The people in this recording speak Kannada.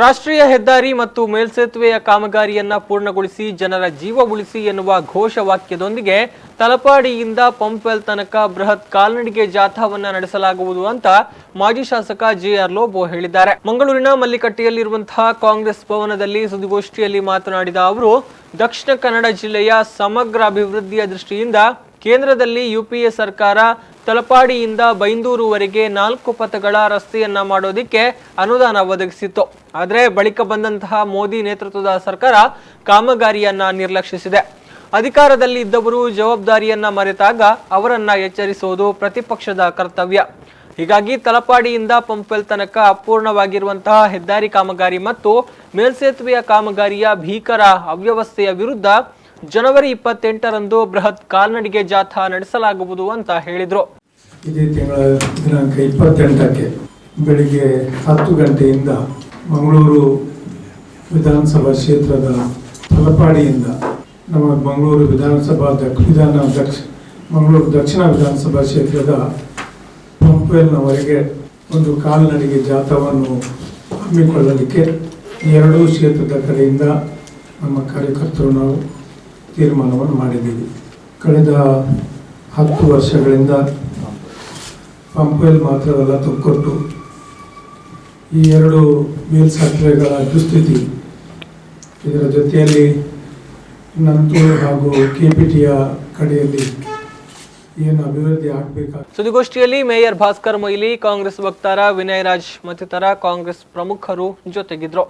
ರಾಷ್ಟ್ರೀಯ ಹೆದ್ದಾರಿ ಮತ್ತು ಮೇಲ್ಸೇತುವೆಯ ಕಾಮಗಾರಿಯನ್ನ ಪೂರ್ಣಗೊಳಿಸಿ ಜನರ ಜೀವ ಉಳಿಸಿ ಎನ್ನುವ ಘೋಷವಾಕ್ಯದೊಂದಿಗೆ ತಲಪಾಡಿಯಿಂದ ಪಂಪ್ವೆಲ್ ತನಕ ಬೃಹತ್ ಕಾಲ್ನಡಿಗೆ ಜಾಥಾವನ್ನ ನಡೆಸಲಾಗುವುದು ಅಂತ ಮಾಜಿ ಶಾಸಕ ಜೆಆರ್ ಲೋಬೋ ಹೇಳಿದ್ದಾರೆ. ಮಂಗಳೂರಿನ ಮಲ್ಲಿಕಟ್ಟೆಯಲ್ಲಿರುವಂತಹ ಕಾಂಗ್ರೆಸ್ ಭವನದಲ್ಲಿ ಸುದ್ದಿಗೋಷ್ಠಿಯಲ್ಲಿ ಮಾತನಾಡಿದ ಅವರು, ದಕ್ಷಿಣ ಕನ್ನಡ ಜಿಲ್ಲೆಯ ಸಮಗ್ರ ಅಭಿವೃದ್ಧಿಯ ದೃಷ್ಟಿಯಿಂದ ಕೇಂದ್ರದಲ್ಲಿ ಯುಪಿಎ ಸರ್ಕಾರ ತಲಪಾಡಿಯಿಂದ ಬೈಂದೂರುವರೆಗೆ 4 ಪಥಗಳ ರಸ್ತೆಯನ್ನ ಮಾಡೋದಿಕ್ಕೆ ಅನುದಾನ ಒದಗಿಸಿತ್ತು. ಆದರೆ ಬಳಿಕ ಬಂದಂತಹ ಮೋದಿ ನೇತೃತ್ವದ ಸರ್ಕಾರ ಕಾಮಗಾರಿಯನ್ನ ನಿರ್ಲಕ್ಷಿಸಿದೆ. ಅಧಿಕಾರದಲ್ಲಿ ಇದ್ದವರು ಜವಾಬ್ದಾರಿಯನ್ನ ಮರೆತಾಗ ಅವರನ್ನ ಎಚ್ಚರಿಸುವುದು ಪ್ರತಿಪಕ್ಷದ ಕರ್ತವ್ಯ. ಹೀಗಾಗಿ ತಲಪಾಡಿಯಿಂದ ಪಂಪ್ವೆಲ್ ತನಕ ಅಪೂರ್ಣವಾಗಿರುವಂತಹ ಹೆದ್ದಾರಿ ಕಾಮಗಾರಿ ಮತ್ತು ಮೇಲ್ಸೇತುವೆಯ ಕಾಮಗಾರಿಯ ಭೀಕರ ಅವ್ಯವಸ್ಥೆಯ ವಿರುದ್ಧ ಜನವರಿ 28ರಂದು ಬೃಹತ್ ಕಾಲ್ನಡಿಗೆ ಜಾಥಾ ನಡೆಸಲಾಗುವುದು ಅಂತ ಹೇಳಿದ್ರು. ಇದೇ ತಿಂಗಳ ದಿನಾಂಕ 28ಕ್ಕೆ ಬೆಳಿಗ್ಗೆ 10 ಗಂಟೆಯಿಂದ ಮಂಗಳೂರು ವಿಧಾನಸಭಾ ಕ್ಷೇತ್ರದ ತಲಪಾಡಿಯಿಂದ ನಮ್ಮ ಮಂಗಳೂರು ಮಂಗಳೂರು ದಕ್ಷಿಣ ವಿಧಾನಸಭಾ ಕ್ಷೇತ್ರದ ಪಂಪ್ವೆಲ್ನವರೆಗೆ ಒಂದು ಕಾಲ್ನಡಿಗೆ ಜಾಥಾವನ್ನು ಹಮ್ಮಿಕೊಳ್ಳಲಿಕ್ಕೆ ಎರಡೂ ಕ್ಷೇತ್ರದ ಕಡೆಯಿಂದ ನಮ್ಮ ಕಾರ್ಯಕರ್ತರು ನಾವು ತೀರ್ಮಾನವನ್ನು ಮಾಡಿದ್ದೀವಿ. ಕಳೆದ 10 ವರ್ಷಗಳಿಂದ ಪಂಪ್ವೆಲ್ ಮಾತ್ರವಲ್ಲ, ತೊಕ್ಕೊಟ್ಟು ಈ ಎರಡು ಮೇಲ್ಸೇತುವೆಗಳ ದುಸ್ಥಿತಿ, ಇದರ ಜೊತೆಯಲ್ಲಿ ನಂತೂರು ಹಾಗೂ ಕೆಪಿಟಿಯ ಕಡೆಯಲ್ಲಿ ಏನು ಅಭಿವೃದ್ಧಿ ಆಗಬೇಕಾಗಿದೆ. ಸುದ್ದಿಗೋಷ್ಠಿಯಲ್ಲಿ ಮೇಯರ್ ಭಾಸ್ಕರ್ ಮೊಯ್ಲಿ, ಕಾಂಗ್ರೆಸ್ ವಕ್ತಾರ ವಿನಯ್ ರಾಜ್ ಮತ್ತಿತರ ಕಾಂಗ್ರೆಸ್ ಪ್ರಮುಖರು ಜೊತೆಗಿದ್ರು.